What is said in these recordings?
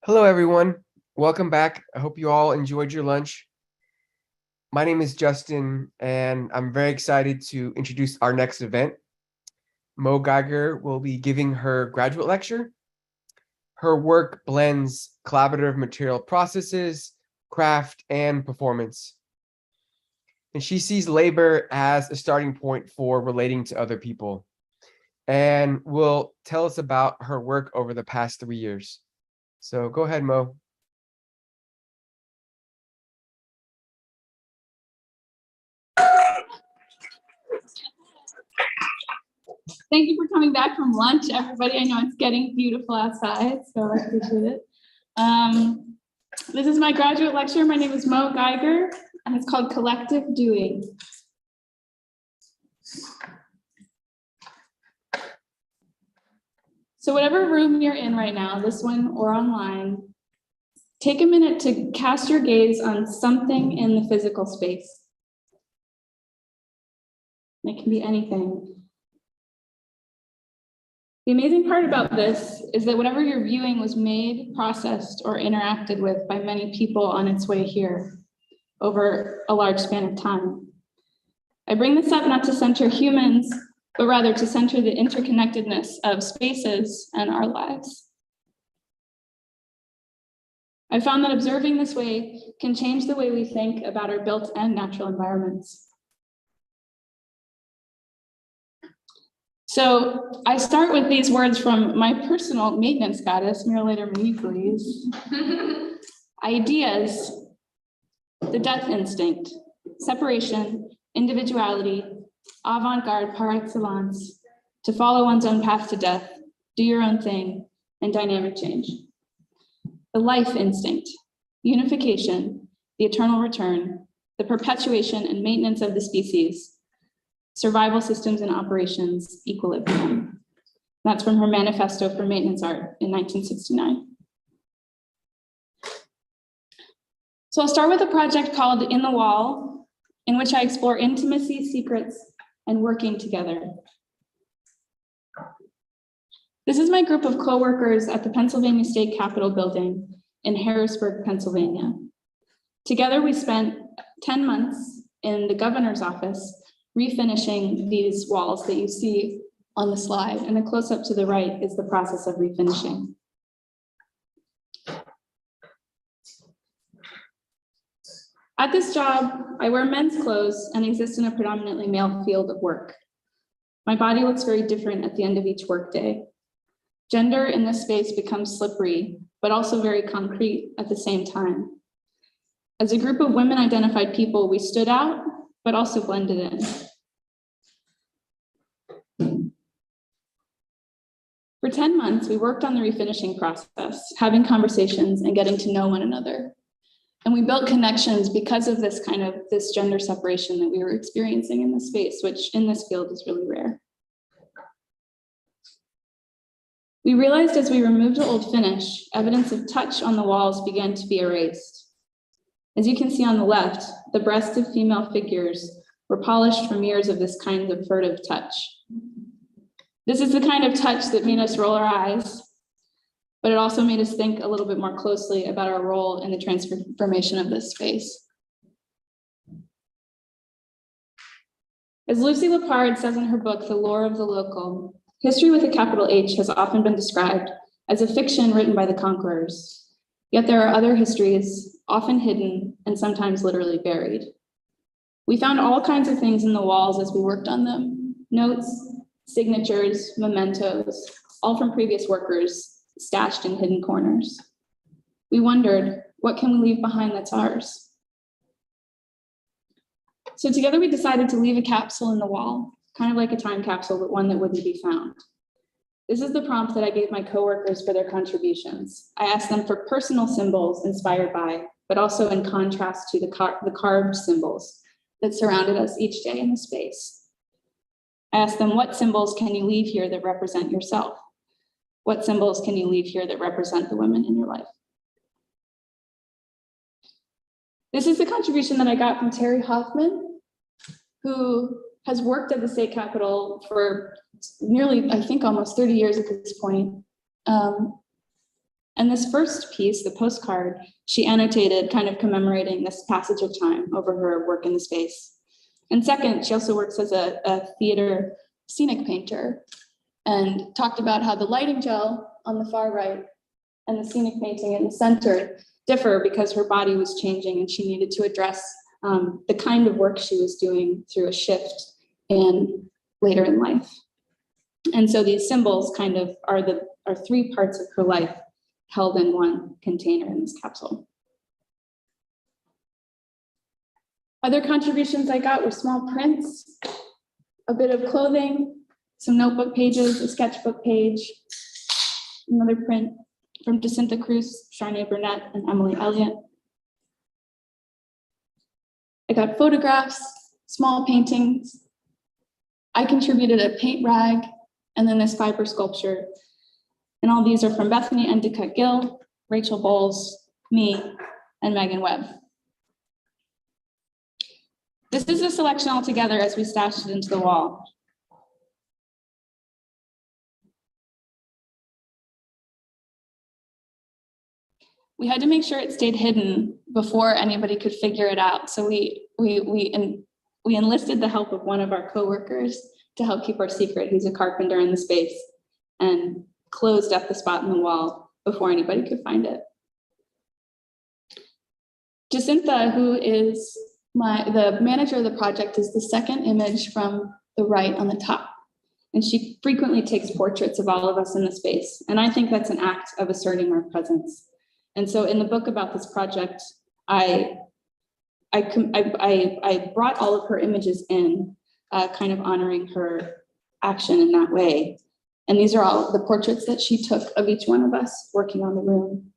Hello, everyone. Welcome back. I hope you all enjoyed your lunch. My name is Justin, and I'm very excited to introduce our next event. Mo Geiger will be giving her graduate lecture. Her work blends collaborative material processes, craft, and performance. And she sees labor as a starting point for relating to other people, and will tell us about her work over the past 3 years. So go ahead, Mo. Thank you for coming back from lunch, everybody. I know it's getting beautiful outside, so I appreciate it. This is my graduate lecture. My name is Mo Geiger, and it's called Collective Doing. So whatever room you're in right now, this one or online, take a minute to cast your gaze on something in the physical space. It can be anything. The amazing part about this is that whatever you're viewing was made, processed, or interacted with by many people on its way here over a large span of time. I bring this up not to center humans, but rather to center the interconnectedness of spaces and our lives. I found that observing this way can change the way we think about our built and natural environments. So I start with these words from my personal maintenance goddess, Myrlater Manipulés. Ideas, the death instinct, separation, individuality, avant-garde par excellence, to follow one's own path to death, do your own thing, and dynamic change. The life instinct, unification, the eternal return, the perpetuation and maintenance of the species, survival systems and operations, equilibrium. That's from her Manifesto for Maintenance Art in 1969. So I'll start with a project called In the Wall, in which I explore intimacy, secrets, and working together. This is my group of coworkers at the Pennsylvania State Capitol building in Harrisburg, Pennsylvania. Together, we spent 10 months in the governor's office refinishing these walls that you see on the slide, and the close-up to the right is the process of refinishing. At this job, I wear men's clothes and exist in a predominantly male field of work. My body looks very different at the end of each workday. Gender in this space becomes slippery, but also very concrete at the same time. As a group of women-identified people, we stood out, but also blended in. For 10 months, we worked on the refinishing process, having conversations and getting to know one another. And we built connections because of this gender separation that we were experiencing in this space, which in this field is really rare. We realized as we removed the old finish, evidence of touch on the walls began to be erased. As you can see on the left, the breasts of female figures were polished from years of this kind of furtive touch. This is the kind of touch that made us roll our eyes, but it also made us think a little bit more closely about our role in the transformation of this space. As Lucy Lepard says in her book, The Lore of the Local, history with a capital H has often been described as a fiction written by the conquerors. Yet there are other histories, often hidden and sometimes literally buried. We found all kinds of things in the walls as we worked on them: notes, signatures, mementos, all from previous workers stashed in hidden corners. We wondered, what can we leave behind that's ours? So together we decided to leave a capsule in the wall, kind of like a time capsule, but one that wouldn't be found. This is the prompt that I gave my coworkers for their contributions. I asked them for personal symbols inspired by, but also in contrast to the carved symbols that surrounded us each day in the space. I asked them, what symbols can you leave here that represent yourself? What symbols can you leave here that represent the women in your life? This is the contribution that I got from Terry Hoffman, who has worked at the state capitol for nearly, I think, almost 30 years at this point. And And this first piece, the postcard, she annotated kind of commemorating this passage of time over her work in the space. And second, she also works as a theater scenic painter and talked about how the lighting gel on the far right and the scenic painting in the center differ because her body was changing and she needed to address the kind of work she was doing through a shift in later in life. And so these symbols kind of are three parts of her life held in one container in this capsule. Other contributions I got were small prints, a bit of clothing, some notebook pages, a sketchbook page, another print from Jacinta Cruz, Charnay Burnett, and Emily Elliott. I got photographs, small paintings. I contributed a paint rag, and then this fiber sculpture. And all these are from Bethany Endicott Gill, Rachel Bowles, me, and Megan Webb. This is a selection altogether as we stashed it into the wall. We had to make sure it stayed hidden before anybody could figure it out. So we enlisted the help of one of our coworkers to help keep our secret. He's a carpenter in the space and closed up the spot in the wall before anybody could find it. Jacinta, who is the manager of the project, is the second image from the right on the top. And she frequently takes portraits of all of us in the space. And I think that's an act of asserting our presence. And so in the book about this project, I brought all of her images in, kind of honoring her action in that way. And these are all the portraits that she took of each one of us working on the room.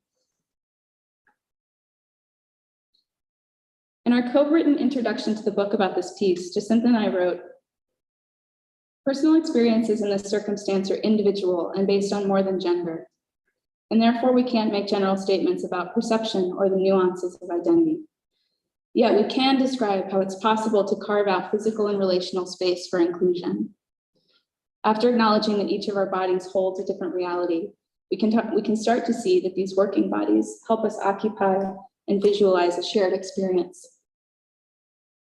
In our co-written introduction to the book about this piece, Jacinta and I wrote, "Personal experiences in this circumstance are individual and based on more than gender. And therefore we can't make general statements about perception or the nuances of identity. Yet we can describe how it's possible to carve out physical and relational space for inclusion. After acknowledging that each of our bodies holds a different reality, we can start to see that these working bodies help us occupy and visualize a shared experience.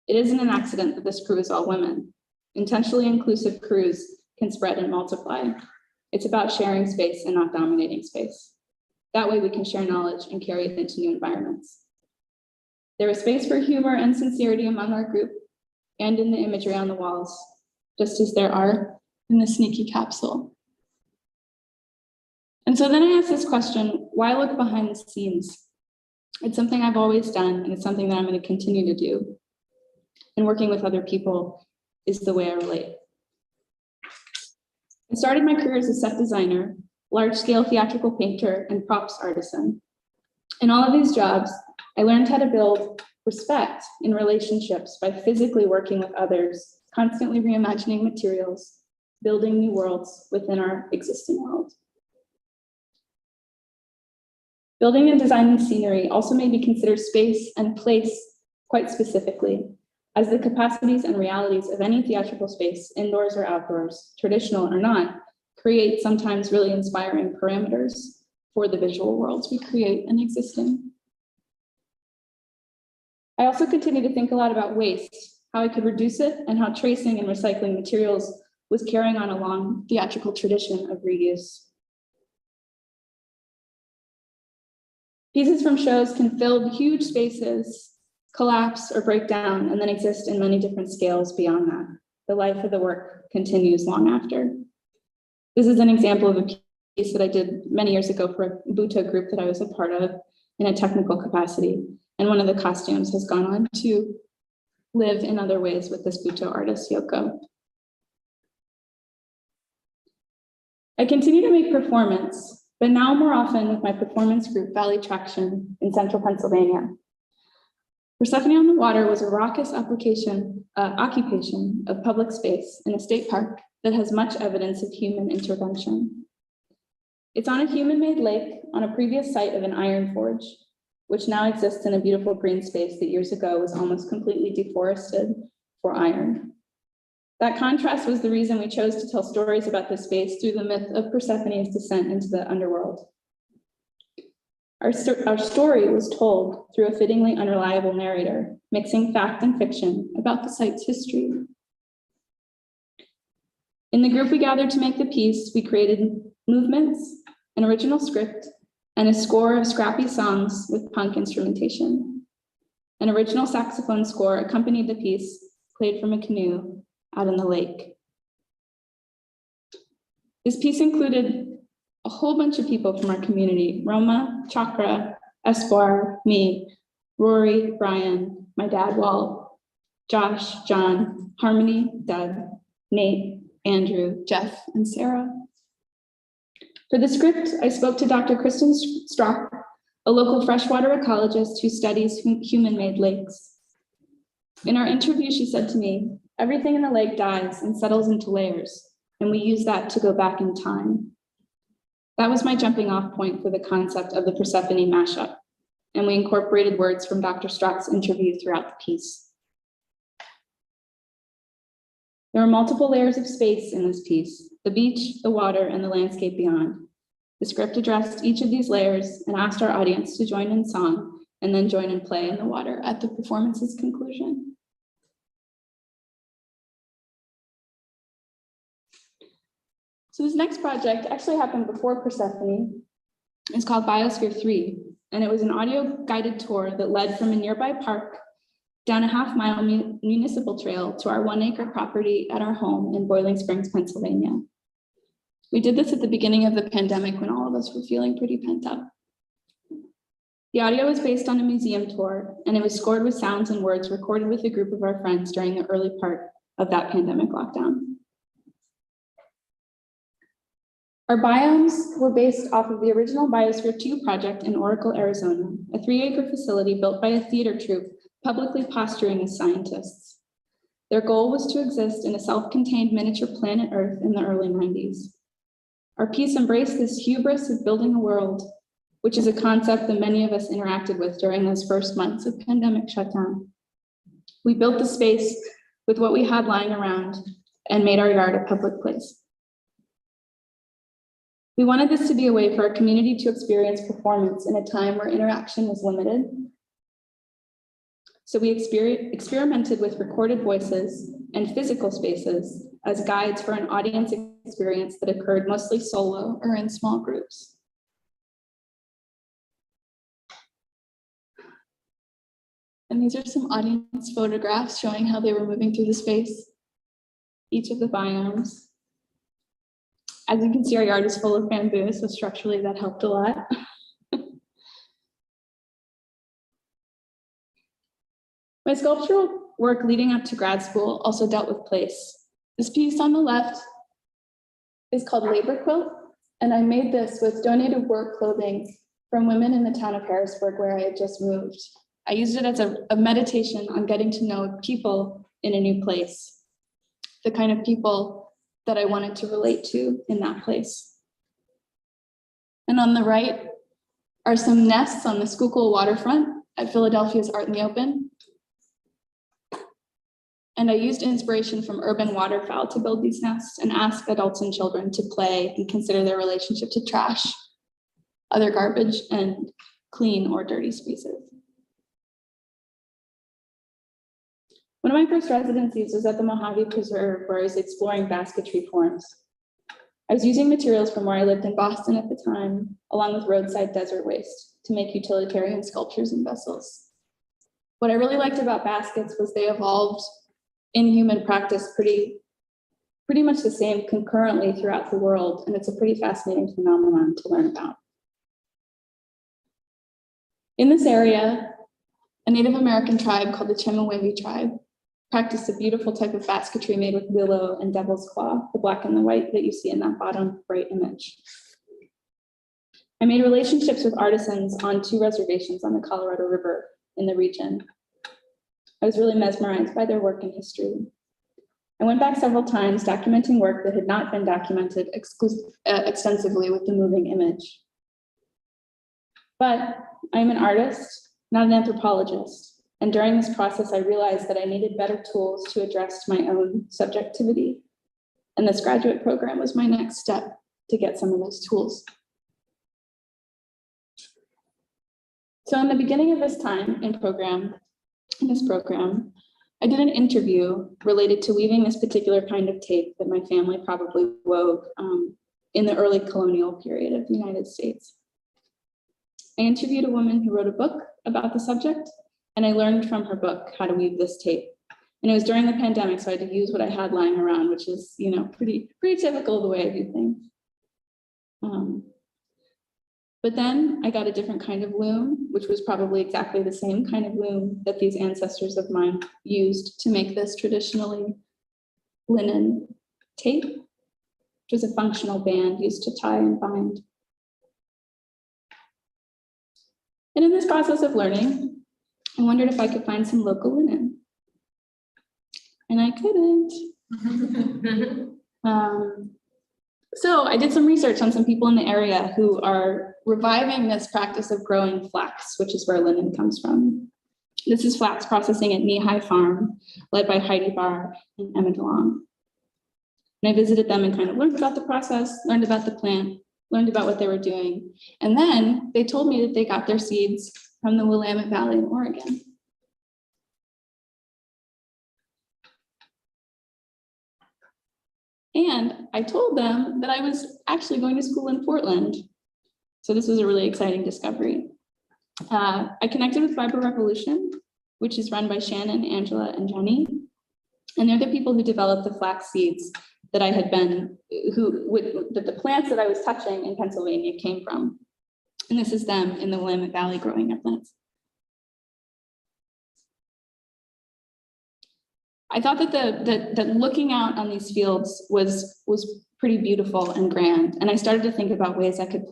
It isn't an accident that this crew is all women. Intentionally inclusive crews can spread and multiply. It's about sharing space and not dominating space. That way we can share knowledge and carry it into new environments. There is space for humor and sincerity among our group and in the imagery on the walls, just as there are in the sneaky capsule." And so then I asked this question, why look behind the scenes? It's something I've always done, and it's something that I'm going to continue to do. And working with other people is the way I relate. I started my career as a set designer, large-scale theatrical painter, and props artisan. In all of these jobs, I learned how to build respect in relationships by physically working with others, constantly reimagining materials, building new worlds within our existing world. Building and designing scenery also made me consider space and place quite specifically, as the capacities and realities of any theatrical space, indoors or outdoors, traditional or not, create sometimes really inspiring parameters for the visual worlds we create and exist in. I also continue to think a lot about waste, how I could reduce it, and how tracing and recycling materials was carrying on a long theatrical tradition of reuse. Pieces from shows can fill huge spaces, collapse or break down, and then exist in many different scales beyond that. The life of the work continues long after. This is an example of a piece that I did many years ago for a Buto group that I was a part of in a technical capacity. And one of the costumes has gone on to live in other ways with this Buto artist, Yoko. I continue to make performance, but now more often with my performance group, Valley Traction, in central Pennsylvania. Persephone on the Water was a raucous occupation of public space in a state park that has much evidence of human intervention. It's on a human-made lake on a previous site of an iron forge, which now exists in a beautiful green space that years ago was almost completely deforested for iron. That contrast was the reason we chose to tell stories about this space through the myth of Persephone's descent into the underworld. Our story was told through a fittingly unreliable narrator, mixing fact and fiction about the site's history. In the group we gathered to make the piece, we created movements, an original script, and a score of scrappy songs with punk instrumentation. An original saxophone score accompanied the piece, played from a canoe out in the lake. This piece included a whole bunch of people from our community: Roma, Chakra, Espoir, me, Rory, Brian, my dad, Walt, Josh, John, Harmony, Doug, Nate, Andrew, Jeff, and Sarah. For the script, I spoke to Dr. Kristen Strock, a local freshwater ecologist who studies human-made lakes. In our interview, she said to me, "Everything in the lake dies and settles into layers, and we use that to go back in time." That was my jumping off point for the concept of the Persephone mashup, and we incorporated words from Dr. Strock's interview throughout the piece. There are multiple layers of space in this piece: the beach, the water, and the landscape beyond. The script addressed each of these layers and asked our audience to join in song and then join in play in the water at the performance's conclusion. So this next project actually happened before Persephone. It's called Biosphere 3, and it was an audio guided tour that led from a nearby park down a half-mile municipal trail to our 1-acre property at our home in Boiling Springs, Pennsylvania. We did this at the beginning of the pandemic when all of us were feeling pretty pent up. The audio was based on a museum tour, and it was scored with sounds and words recorded with a group of our friends during the early part of that pandemic lockdown. Our biomes were based off of the original Biosphere 2 project in Oracle, Arizona, a 3-acre facility built by a theater troupe publicly posturing as scientists. Their goal was to exist in a self-contained miniature planet Earth in the early 90s. Our piece embraced this hubris of building a world, which is a concept that many of us interacted with during those first months of pandemic shutdown. We built the space with what we had lying around and made our yard a public place. We wanted this to be a way for our community to experience performance in a time where interaction was limited. So we experimented with recorded voices and physical spaces as guides for an audience experience that occurred mostly solo or in small groups. And these are some audience photographs showing how they were moving through the space, each of the biomes. As you can see, our yard is full of bamboo, so structurally that helped a lot. My sculptural work leading up to grad school also dealt with place. This piece on the left is called Labor Quilt, and I made this with donated work clothing from women in the town of Harrisburg where I had just moved. I used it as a meditation on getting to know people in a new place, the kind of people that I wanted to relate to in that place. And on the right are some nests on the Schuylkill waterfront at Philadelphia's Art in the Open. And I used inspiration from urban waterfowl to build these nests and ask adults and children to play and consider their relationship to trash, other garbage, and clean or dirty spaces. One of my first residencies was at the Mojave Preserve, where I was exploring basketry forms. I was using materials from where I lived in Boston at the time, along with roadside desert waste, to make utilitarian sculptures and vessels. What I really liked about baskets was they evolved in human practice pretty much the same concurrently throughout the world, and it's a pretty fascinating phenomenon to learn about. In this area, a Native American tribe called the Chemehuevi tribe practiced a beautiful type of basketry made with willow and devil's claw, the black and the white that you see in that bottom right image. I made relationships with artisans on 2 reservations on the Colorado River in the region. I was really mesmerized by their work and history. I went back several times documenting work that had not been documented extensively with the moving image. But I'm an artist, not an anthropologist. And during this process, I realized that I needed better tools to address my own subjectivity. And this graduate program was my next step to get some of those tools. So in the beginning of this time in this program, I did an interview related to weaving this particular kind of tape that my family probably wove in the early colonial period of the United States. I interviewed a woman who wrote a book about the subject, and I learned from her book how to weave this tape. And it was during the pandemic, so I had to use what I had lying around, which is, pretty typical of the way I do things. But then I got a different kind of loom, which was probably exactly the same kind of loom that these ancestors of mine used to make this traditionally linen tape, which was a functional band used to tie and bind. And in this process of learning, I wondered if I could find some local linen. And I couldn't. So I did some research on some people in the area who are reviving this practice of growing flax, which is where linen comes from. This is flax processing at Knee-High Farm, led by Heidi Barr and Emma DeLong. And I visited them and kind of learned about the process, learned about the plant, learned about what they were doing. And then they told me that they got their seeds from the Willamette Valley in Oregon. And I told them that I was actually going to school in Portland. So this was a really exciting discovery. I connected with Fiber Revolution, which is run by Shannon, Angela, and Jenny. And they're the people who developed the flax seeds that I had been, that the plants that I was touching in Pennsylvania came from. And this is them in the Willamette Valley growing their plants. I thought that looking out on these fields was pretty beautiful and grand. And I started to think about ways I could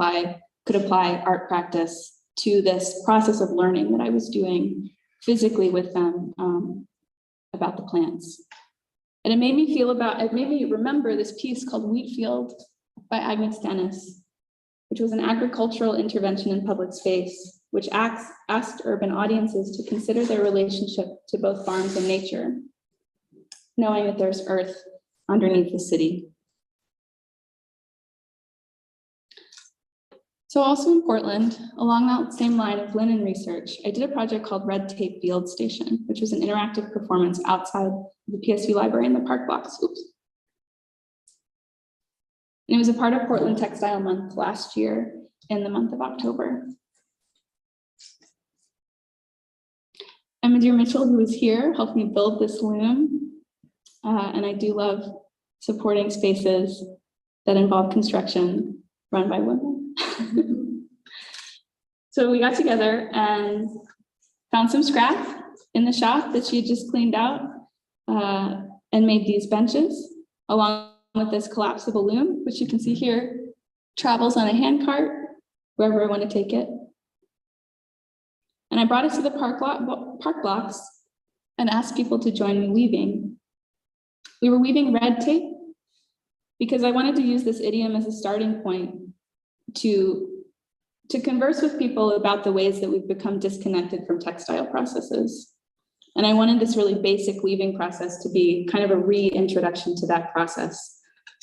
apply art practice to this process of learning that I was doing physically with them about the plants. And it made me remember this piece called Wheat Field by Agnes Dennis, which was an agricultural intervention in public space, which asked urban audiences to consider their relationship to both farms and nature, knowing that there's earth underneath the city. So also in Portland, along that same line of linen research, I did a project called Red Tape Field Station, which was an interactive performance outside the PSU library in the park blocks. Oops. And it was a part of Portland Textile Month last year in the month of October. Emma Dear Mitchell, who was here, helped me build this loom. And I do love supporting spaces that involve construction run by women. So we got together and found some scrap in the shop that she had just cleaned out and made these benches along with this collapsible loom, which you can see here, travels on a hand cart wherever I want to take it. And I brought it to the park blocks and asked people to join me weaving. We were weaving red tape because I wanted to use this idiom as a starting point to converse with people about the ways that we've become disconnected from textile processes. And I wanted this really basic weaving process to be kind of a reintroduction to that process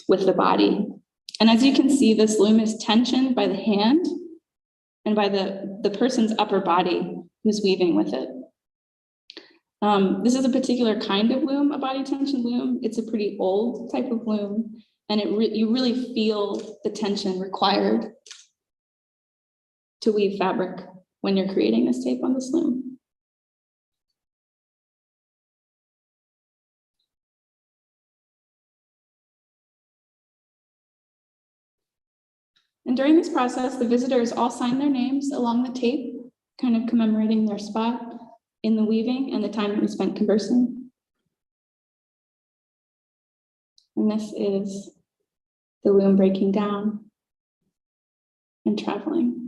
with the body. And as you can see, this loom is tensioned by the hand and by the person's upper body who's weaving with it. This is a particular kind of loom, a body tension loom. It's a pretty old type of loom, and you really feel the tension required to weave fabric when you're creating this tape on this loom. And during this process, the visitors all signed their names along the tape, kind of commemorating their spot in the weaving and the time that we spent conversing. And this is the loom breaking down and traveling.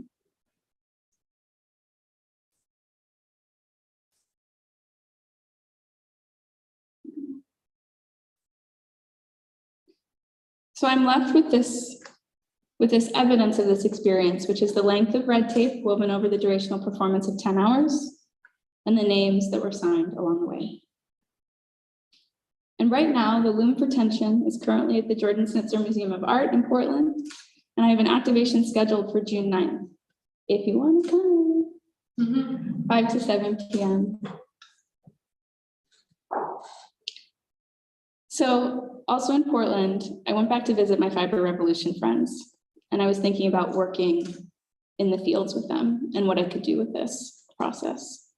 So I'm left with this evidence of this experience, which is the length of red tape woven over the durational performance of 10 hours and the names that were signed along the way. And right now, the Loom for Tension is currently at the Jordan Snitzer Museum of Art in Portland, and I have an activation scheduled for June 9th, if you want to come. 5 to 7 p.m. So also in Portland, I went back to visit my Fiber Revolution friends, and I was thinking about working in the fields with them and what I could do with this process.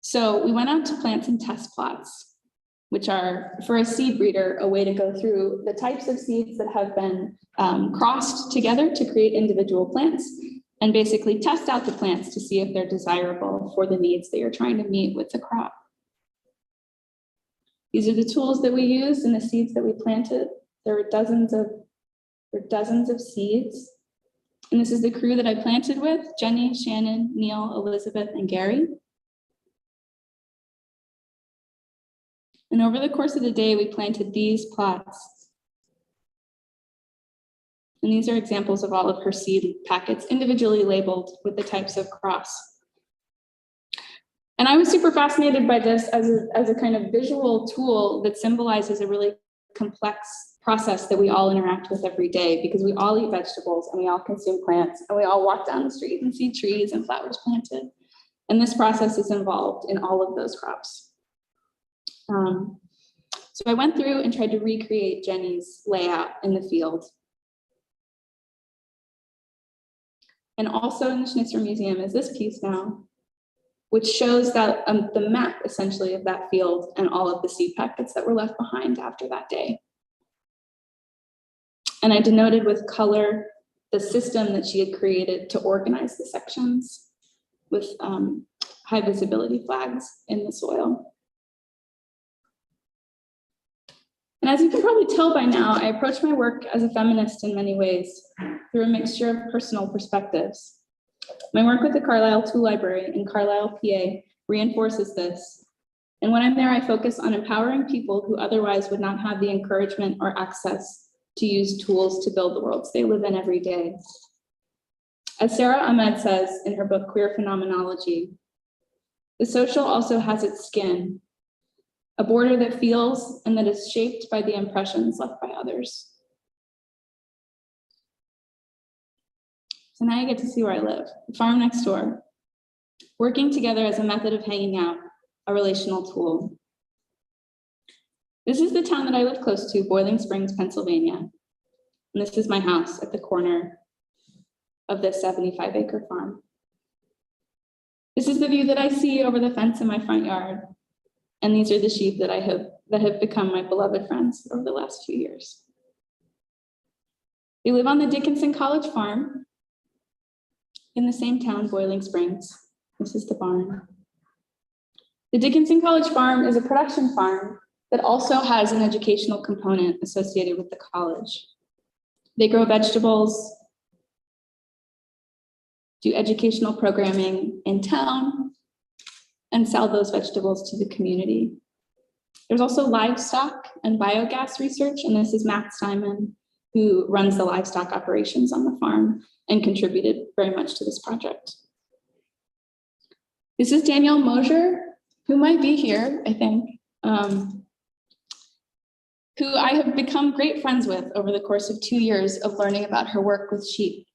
So we went out to plant some test plots, which are, for a seed breeder, a way to go through the types of seeds that have been crossed together to create individual plants, and basically test out the plants to see if they're desirable for the needs that you're trying to meet with the crop. These are the tools that we used and the seeds that we planted. There were dozens of seeds. And this is the crew that I planted with: Jenny, Shannon, Neil, Elizabeth, and Gary. And over the course of the day, we planted these plots. And these are examples of all of her seed packets, individually labeled with the types of cross. And I was super fascinated by this as a kind of visual tool that symbolizes a really complex process that we all interact with every day, because we all eat vegetables and we all consume plants and we all walk down the street and see trees and flowers planted. And this process is involved in all of those crops. So I went through and tried to recreate Jenny's layout in the field. And also in the Schnitzer Museum is this piece now, which shows that the map essentially of that field and all of the seed packets that were left behind after that day. And I denoted with color the system that she had created to organize the sections with high visibility flags in the soil. And as you can probably tell by now, I approach my work as a feminist in many ways through a mixture of personal perspectives. My work with the Carlisle Tool Library in Carlisle, PA reinforces this. And when I'm there, I focus on empowering people who otherwise would not have the encouragement or access to use tools to build the worlds they live in every day. As Sarah Ahmed says in her book, Queer Phenomenology, the social also has its skin, a border that feels and that is shaped by the impressions left by others. So now you get to see where I live, the farm next door, working together as a method of hanging out, a relational tool. This is the town that I live close to, Boiling Springs, Pennsylvania. And this is my house at the corner of this 75-acre farm. This is the view that I see over the fence in my front yard. And these are the sheep that have become my beloved friends over the last few years. They live on the Dickinson College farm in the same town, Boiling Springs. This is the barn. The Dickinson College farm is a production farm that also has an educational component associated with the college. They grow vegetables, do educational programming in town, and sell those vegetables to the community. There's also livestock and biogas research, and this is Matt Steinman, who runs the livestock operations on the farm and contributed very much to this project. This is Danielle Mosier, who might be here, I think, who I have become great friends with over the course of 2 years of learning about her work with sheep.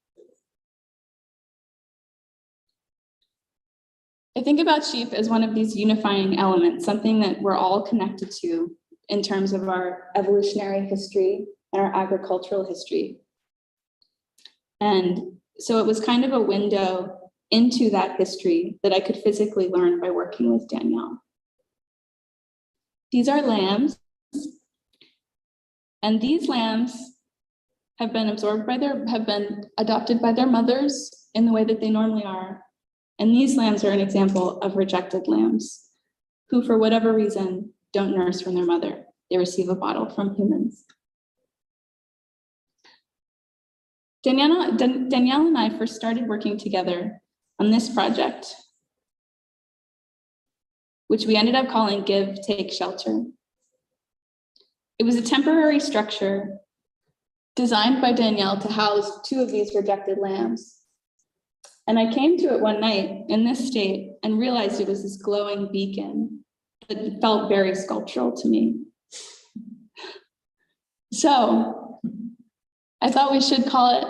I think about sheep as one of these unifying elements, something that we're all connected to in terms of our evolutionary history and our agricultural history. And so it was kind of a window into that history that I could physically learn by working with Danielle. These are lambs, and these lambs have been adopted by their mothers in the way that they normally are. And these lambs are an example of rejected lambs who, for whatever reason, don't nurse from their mother. They receive a bottle from humans. Danielle and I first started working together on this project, which we ended up calling Give, Take, Shelter. It was a temporary structure designed by Danielle to house 2 of these rejected lambs. And I came to it one night in this state and realized it was this glowing beacon that felt very sculptural to me. So I thought we should call it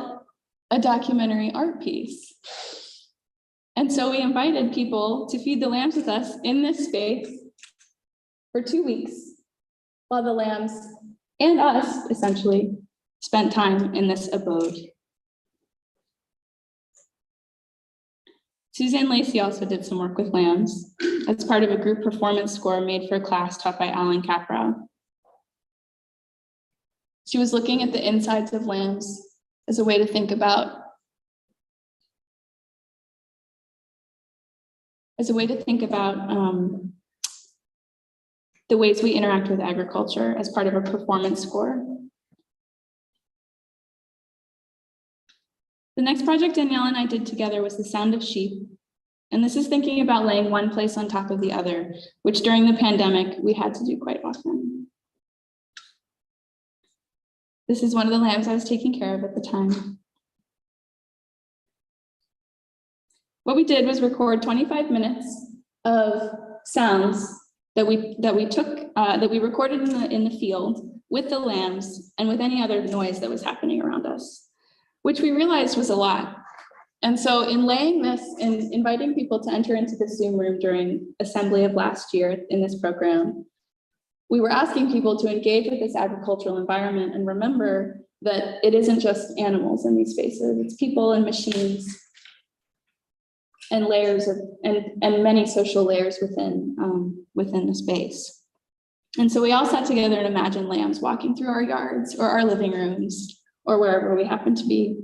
a documentary art piece. And so we invited people to feed the lambs with us in this space for 2 weeks, while the lambs and us essentially spent time in this abode. Suzanne Lacey also did some work with lambs as part of a group performance score made for a class taught by Alan Caprow. She was looking at the insides of lambs as a way to think about the ways we interact with agriculture as part of a performance score. The next project Danielle and I did together was The Sound of Sheep. And this is thinking about laying one place on top of the other, which during the pandemic, we had to do quite often. This is one of the lambs I was taking care of at the time. What we did was record 25 minutes of sounds that we recorded in the field with the lambs and with any other noise that was happening around us, which we realized was a lot. And so in laying this and inviting people to enter into the Zoom room during assembly of last year in this program, we were asking people to engage with this agricultural environment and remember that it isn't just animals in these spaces, it's people and machines and layers of, and many social layers within the space. And so we all sat together and imagined lambs walking through our yards or our living rooms or wherever we happen to be.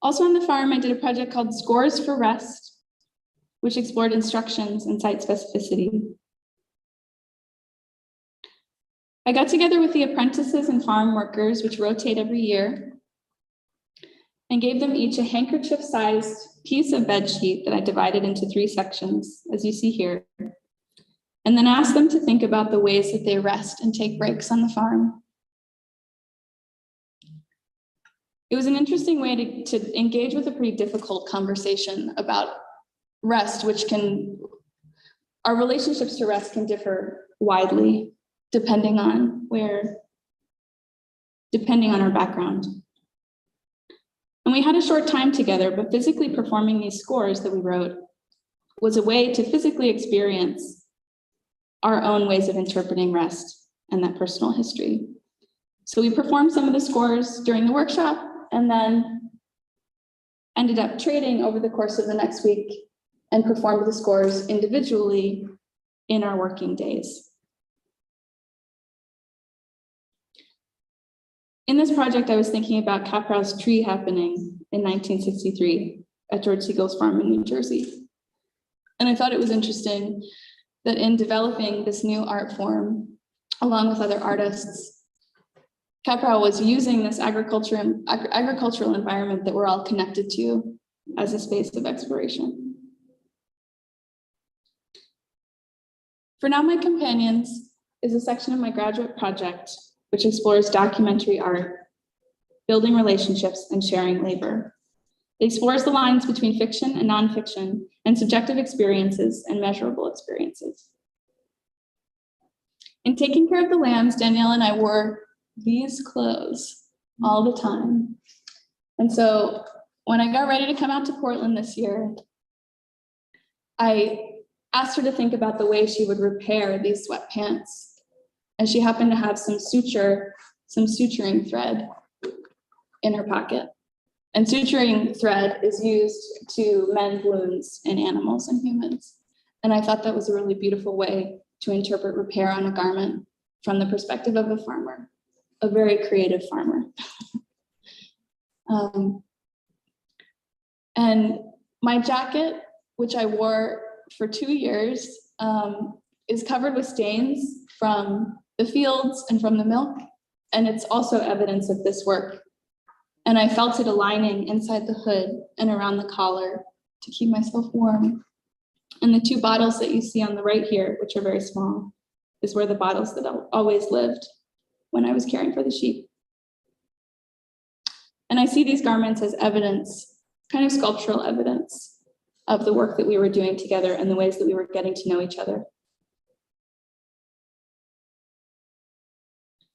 Also on the farm, I did a project called Scores for Rest, which explored instructions and site specificity. I got together with the apprentices and farm workers, which rotate every year, and gave them each a handkerchief-sized piece of bed sheet that I divided into 3 sections, as you see here, and then asked them to think about the ways that they rest and take breaks on the farm. It was an interesting way to engage with a pretty difficult conversation about rest, our relationships to rest can differ widely depending on our background. And we had a short time together, but physically performing these scores that we wrote was a way to physically experience our own ways of interpreting rest and that personal history. So we performed some of the scores during the workshop and then ended up trading over the course of the next week and performed the scores individually in our working days. In this project, I was thinking about Caprow's tree happening in 1963 at George Siegel's farm in New Jersey. And I thought it was interesting that in developing this new art form, along with other artists, Caprow was using this agricultural environment that we're all connected to as a space of exploration. For Now My Companions is a section of my graduate project which explores documentary art, building relationships, and sharing labor. It explores the lines between fiction and nonfiction, and subjective experiences and measurable experiences. In taking care of the lambs, Danielle and I wore these clothes all the time. And so when I got ready to come out to Portland this year, I asked her to think about the way she would repair these sweatpants. And she happened to have some suturing thread in her pocket. And suturing thread is used to mend wounds in animals and humans. And I thought that was a really beautiful way to interpret repair on a garment from the perspective of a farmer, a very creative farmer. And my jacket, which I wore for 2 years, is covered with stains from the fields and from the milk. And it's also evidence of this work. And I felt it aligning inside the hood and around the collar to keep myself warm. And the 2 bottles that you see on the right here, which are very small, is where the bottles that always lived when I was caring for the sheep. And I see these garments as evidence, kind of sculptural evidence of the work that we were doing together and the ways that we were getting to know each other.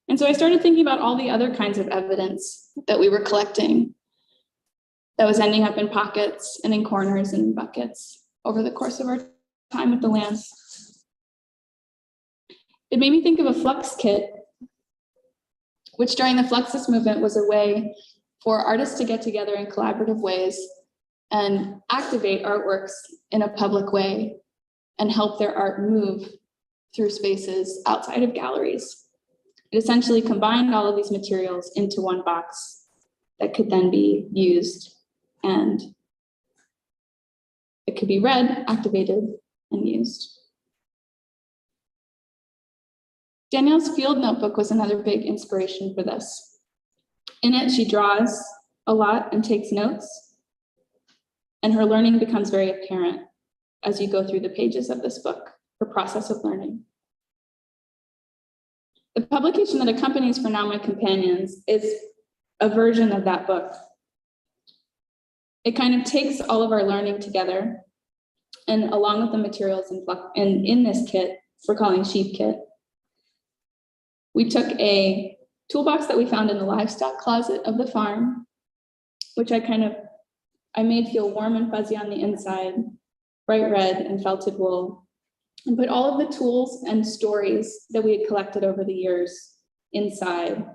And so I started thinking about all the other kinds of evidence that we were collecting. that was ending up in pockets and in corners and in buckets over the course of our time with the lands. It made me think of a flux kit, which during the Fluxus movement was a way for artists to get together in collaborative ways and activate artworks in a public way and help their art move through spaces outside of galleries. It essentially combined all of these materials into one box that could then be used, and it could be read, activated, and used. Danielle's field notebook was another big inspiration for this. In it, she draws a lot and takes notes, and her learning becomes very apparent as you go through the pages of this book, her process of learning. The publication that accompanies For Now My Companions is a version of that book. It kind of takes all of our learning together, and along with the materials in this kit, we're calling Sheep Kit, we took a toolbox that we found in the livestock closet of the farm, which I made feel warm and fuzzy on the inside, bright red and felted wool, and put all of the tools and stories that we had collected over the years inside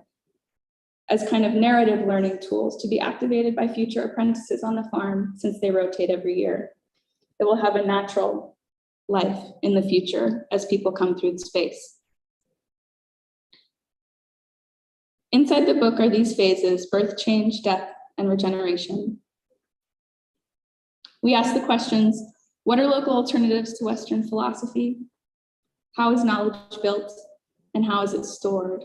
as kind of narrative learning tools to be activated by future apprentices on the farm, since they rotate every year. It will have a natural life in the future as people come through the space. Inside the book are these phases: birth, change, death, and regeneration. We ask the questions: what are local alternatives to Western philosophy? How is knowledge built, and how is it stored?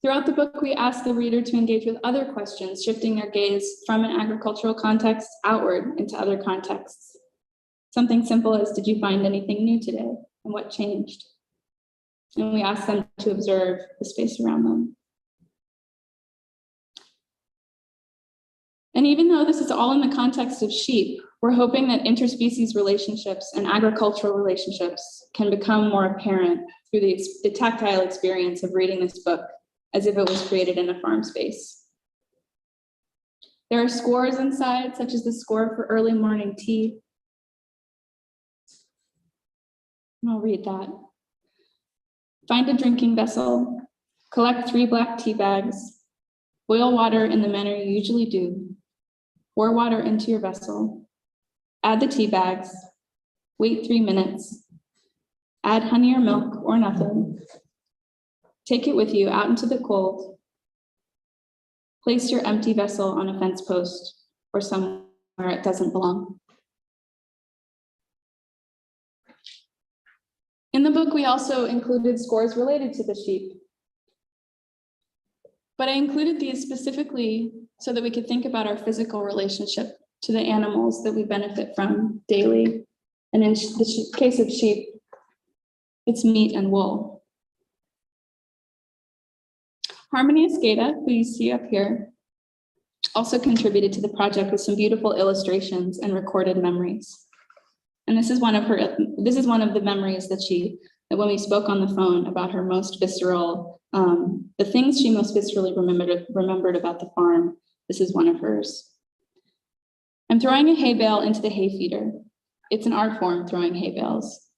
Throughout the book, we ask the reader to engage with other questions, shifting their gaze from an agricultural context outward into other contexts. Something simple as, did you find anything new today, and what changed? And we ask them to observe the space around them. And even though this is all in the context of sheep, we're hoping that interspecies relationships and agricultural relationships can become more apparent through the tactile experience of reading this book as if it was created in a farm space. There are scores inside, such as the score for early morning tea. And I'll read that. Find a drinking vessel, collect 3 black tea bags, boil water in the manner you usually do, pour water into your vessel, add the tea bags, wait 3 minutes, add honey or milk or nothing, take it with you out into the cold, place your empty vessel on a fence post or somewhere it doesn't belong. In the book, we also included scores related to the sheep. But I included these specifically so that we could think about our physical relationship to the animals that we benefit from daily. And in the case of sheep, it's meat and wool. Harmony Escada, who you see up here, also contributed to the project with some beautiful illustrations and recorded memories. And this is one of the memories that when we spoke on the phone about her most visceral, the things she most viscerally remembered about the farm, this is one of hers. I'm throwing a hay bale into the hay feeder. It's an art form, throwing hay bales.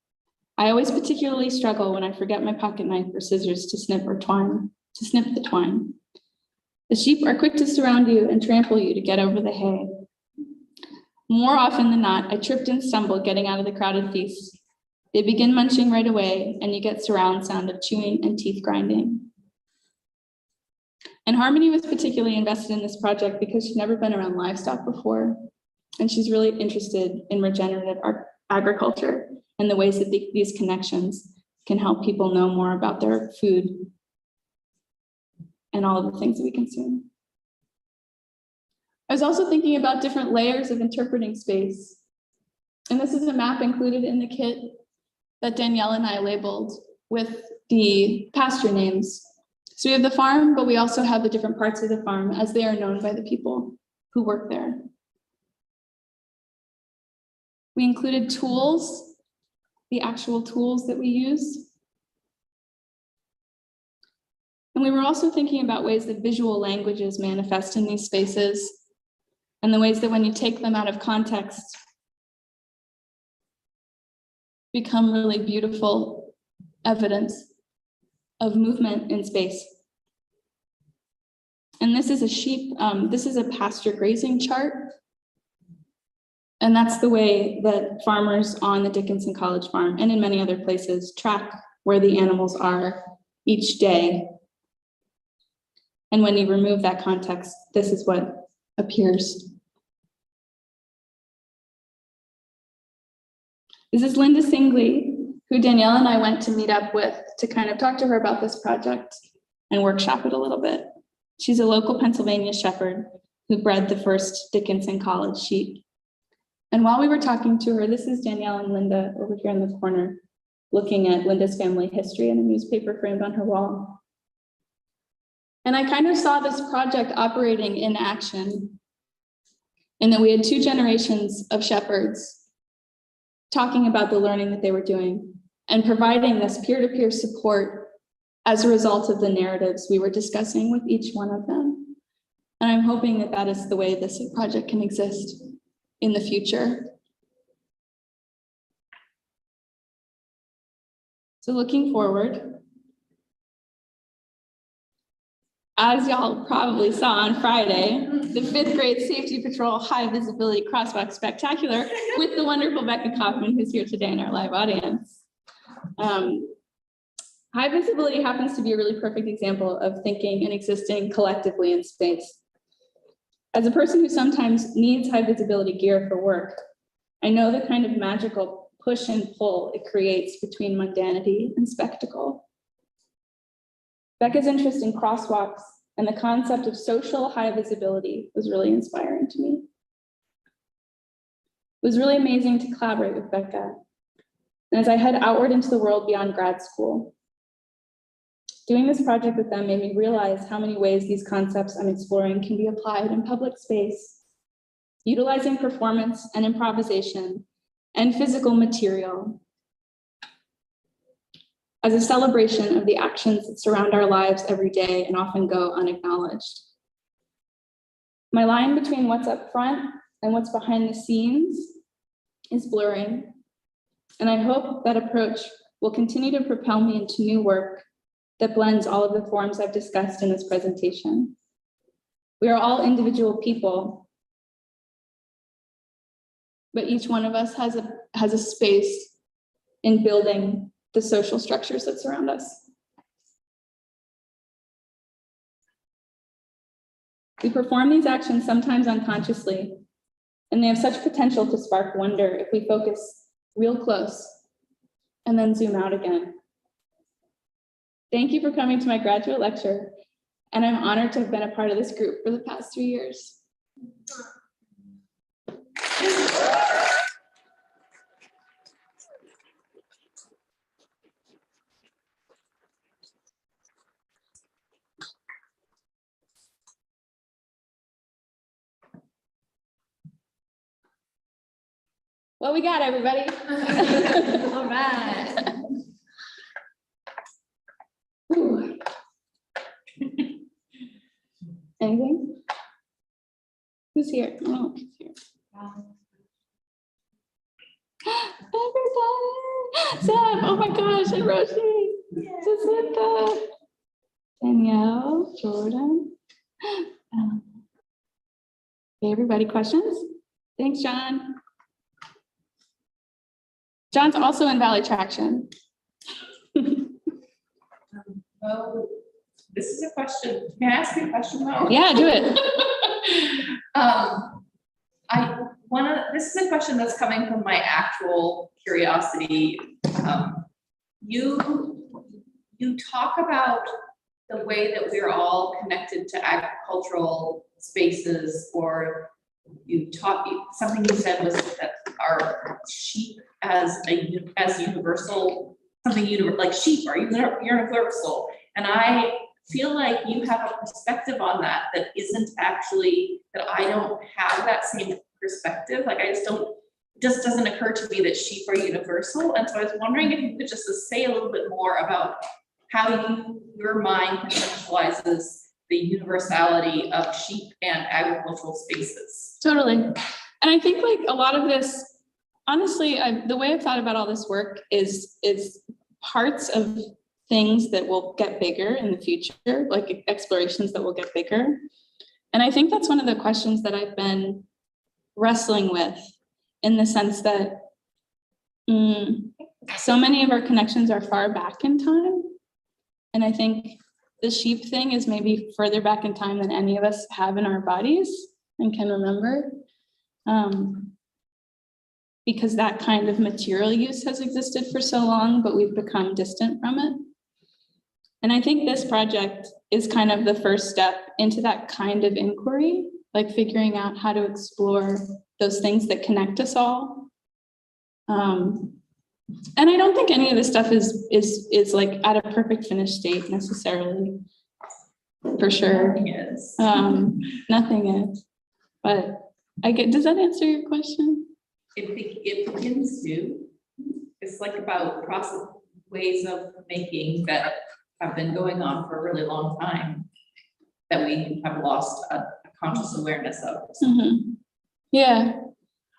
I always particularly struggle when I forget my pocket knife or scissors to snip the twine. The sheep are quick to surround you and trample you to get over the hay. More often than not, I tripped and stumbled getting out of the crowded feast. They begin munching right away, and you get surround sound of chewing and teeth grinding. And Harmony was particularly invested in this project because she'd never been around livestock before, and she's really interested in regenerative agriculture and the ways that these connections can help people know more about their food and all of the things that we consume. I was also thinking about different layers of interpreting space. And this is a map included in the kit that Danielle and I labeled with the pasture names. So we have the farm, but we also have the different parts of the farm as they are known by the people who work there. We included tools, the actual tools that we use. And we were also thinking about ways that visual languages manifest in these spaces, and the ways that when you take them out of context, become really beautiful evidence of movement in space. And this is a sheep, this is a pasture grazing chart. And that's the way that farmers on the Dickinson College farm and in many other places track where the animals are each day. And when you remove that context, this is what appears. This is Linda Singley, who Danielle and I went to meet up with to kind of talk to her about this project and workshop it a little bit. She's a local Pennsylvania shepherd who bred the first Dickinson College sheep. And while we were talking to her, this is Danielle and Linda over here in the corner, looking at Linda's family history in a newspaper framed on her wall. And I kind of saw this project operating in action, in that we had two generations of shepherds talking about the learning that they were doing and providing this peer-to-peer support as a result of the narratives we were discussing with each one of them. And I'm hoping that that is the way this project can exist in the future. So looking forward, as y'all probably saw on Friday, the 5th grade Safety Patrol High Visibility Crosswalk Spectacular with the wonderful Becca Kaufman, who's here today in our live audience. High visibility happens to be a really perfect example of thinking and existing collectively in space. As a person who sometimes needs high visibility gear for work, I know the kind of magical push and pull it creates between mundanity and spectacle. Becca's interest in crosswalks and the concept of social high visibility was really inspiring to me. It was really amazing to collaborate with Becca. And as I head outward into the world beyond grad school, doing this project with them made me realize how many ways these concepts I'm exploring can be applied in public space, utilizing performance and improvisation and physical material as a celebration of the actions that surround our lives every day and often go unacknowledged. My line between what's up front and what's behind the scenes is blurring, and I hope that approach will continue to propel me into new work that blends all of the forms I've discussed in this presentation. We are all individual people, but each one of us has a space in building the social structures that surround us. We perform these actions sometimes unconsciously, and they have such potential to spark wonder if we focus real close and then zoom out again. Thank you for coming to my graduate lecture, and I'm honored to have been a part of this group for the past 3 years. What we got, everybody? All right. Ooh. Anything? Who's here? Oh, who's here? Everybody! Sam, oh my gosh, and Roshi, Jacinta, Danielle, Jordan. Okay, everybody, questions? Thanks, John. John's also in Valley Traction. Well, this is a question. Can I ask you a question, Mo? Yeah, do it. This is a question that's coming from my actual curiosity. You talk about the way that we're all connected to agricultural spaces, or something you said was that our sheep as universal, like sheep are universal. And I feel like you have a perspective on that isn't actually, that I don't have that same perspective. Like it just doesn't occur to me that sheep are universal. And so I was wondering if you could just say a little bit more about how you your mind conceptualizes the universality of sheep and agricultural spaces. Totally. And I think like a lot of this, honestly, the way I've thought about all this work is parts of things that will get bigger in the future, like explorations that will get bigger. And I think that's one of the questions that I've been wrestling with, in the sense that so many of our connections are far back in time. And I think the sheep thing is maybe further back in time than any of us have in our bodies and can remember. Because that kind of material use has existed for so long, but we've become distant from it. And I think this project is kind of the first step into that kind of inquiry, like figuring out how to explore those things that connect us all. And I don't think any of this stuff is like at a perfect finished state necessarily, for sure. Nothing is. Nothing is. But does that answer your question? It begins to. It's like about process ways of making that have been going on for a really long time that we have lost a conscious awareness of. Mm-hmm. Yeah.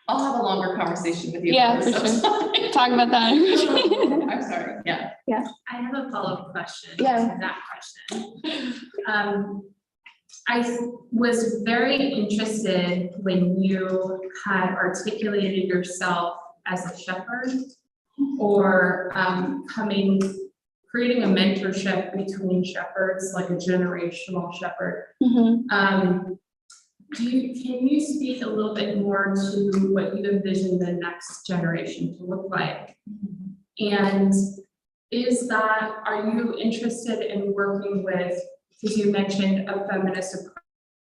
I'll have a longer conversation with you. Yeah, for sure. Talk about that. I'm sorry. Yeah. I have a follow-up question Yeah. to that question. I was very interested when you had articulated yourself as a shepherd, or creating a mentorship between shepherds, like a generational shepherd. Mm-hmm. Can you speak a little bit more to what you envision the next generation to look like? And are you interested in working with, because you mentioned a feminist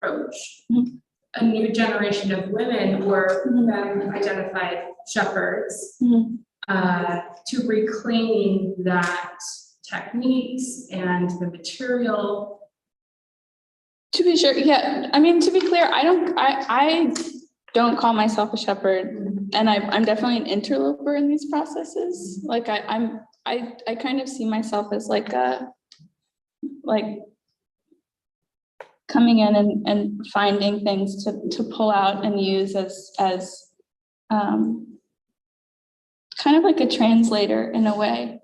approach, a new generation of women or identified shepherds, to reclaiming that techniques and the material? To be sure, yeah. I mean, to be clear, I don't call myself a shepherd, and I'm definitely an interloper in these processes. Like I kind of see myself as like coming in and finding things to pull out and use as kind of like a translator in a way,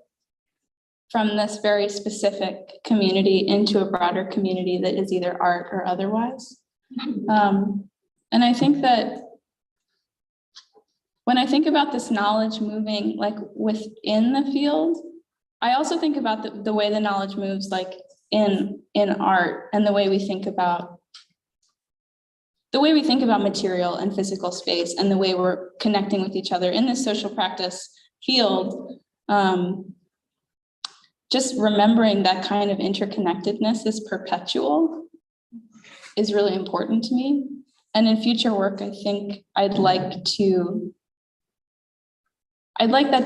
from this very specific community into a broader community that is either art or otherwise. And I think that when I think about this knowledge moving like within the field, I also think about the way the knowledge moves like in art, and the way we think about material and physical space, and the way we're connecting with each other in this social practice field. Just remembering that kind of interconnectedness is perpetual is really important to me. And in future work, I think I'd like that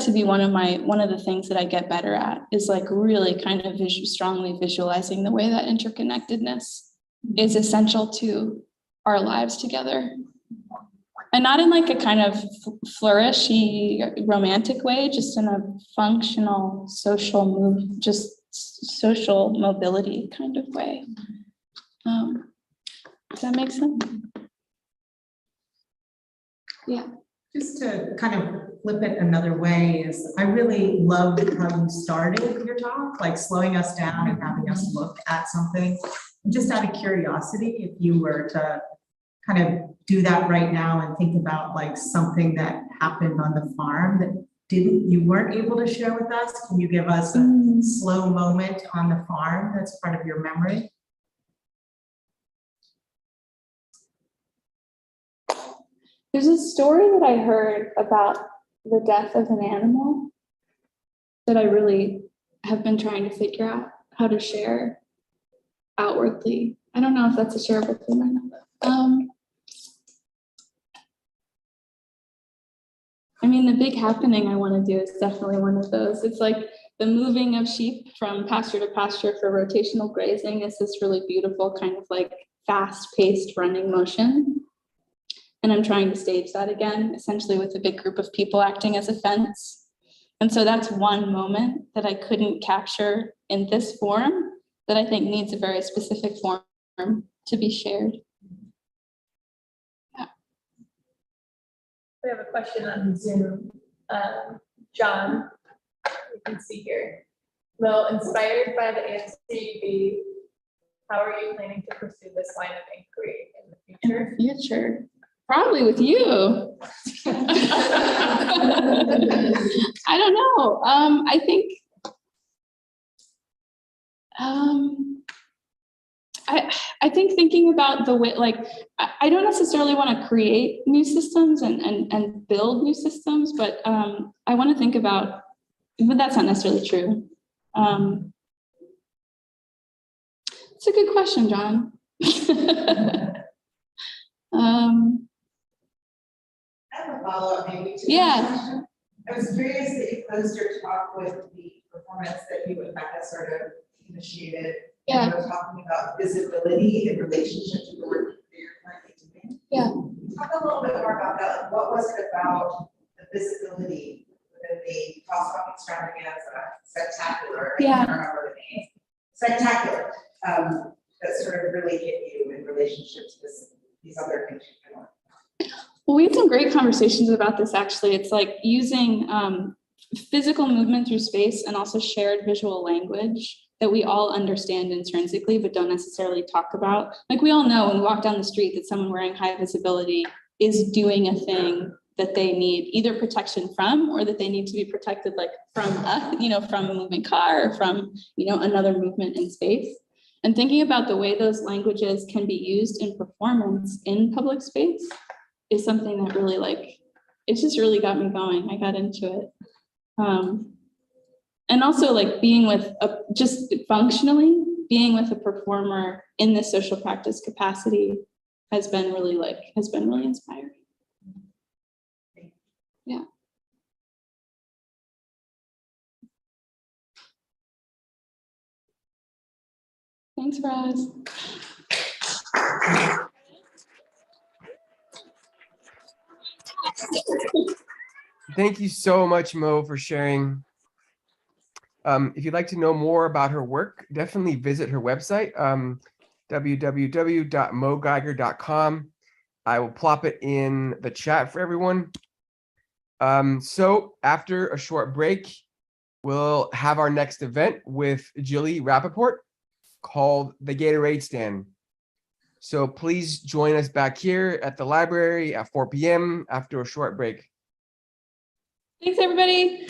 to be one of the things that I get better at, is like really kind of strongly visualizing the way that interconnectedness is essential to our lives together. And not in like a kind of flourishy romantic way, just in a functional social social mobility kind of way. Does that make sense? Yeah. Just to kind of flip it another way, is I really loved how you started your talk, like slowing us down and having us look at something. And just out of curiosity, if you were to kind of do that right now and think about like something that happened on the farm that you weren't able to share with us, can you give us a slow moment on the farm that's part of your memory? There's a story that I heard about the death of an animal that I really have been trying to figure out how to share outwardly. I don't know if that's a shareable thing or not. I mean, the big happening I want to do is definitely one of those. It's like the moving of sheep from pasture to pasture for rotational grazing is this really beautiful kind of like fast-paced running motion. And I'm trying to stage that again, essentially with a big group of people acting as a fence. And so that's one moment that I couldn't capture in this form, that I think needs a very specific form to be shared. We have a question on Zoom. John, you can see here. Well, inspired by the ASCB, how are you planning to pursue this line of inquiry in the In future? the future, probably with you. I don't know. I think I think thinking about the way, like, I don't necessarily want to create new systems and build new systems, but I want to think about, but that's not necessarily true. It's a good question, John. I have a follow-up maybe to Yeah. that question. I was curious that you closed your talk with the performance that you and Becca sort of initiated. Yeah. And you were talking about visibility in relationship to the work that you're currently doing. Yeah. Talk a little bit more about that. Like, what was it about the visibility within the crosswalk extravaganza, spectacular? I Yeah. can't remember the name. Spectacular. That sort of really hit you in relationship to these other things you've been on. Well, we had some great conversations about this, actually. It's like using physical movement through space and also shared visual language that we all understand intrinsically, but don't necessarily talk about. Like, we all know when we walk down the street that someone wearing high visibility is doing a thing that they need either protection from, or that they need to be protected, like from from a moving car, or from, another movement in space. And thinking about the way those languages can be used in performance in public space is something that really, it just really got me going. I got into it. And also, like, being with just functionally being with a performer in this social practice capacity has been really inspiring. Yeah. Thanks, Roz. Thank you so much, Mo, for sharing. If you'd like to know more about her work, definitely visit her website, www.mogeiger.com. I will plop it in the chat for everyone. So after a short break, we'll have our next event with Jilly Rappaport called The Gatorade Stand. So please join us back here at the library at 4 p.m. after a short break. Thanks, everybody.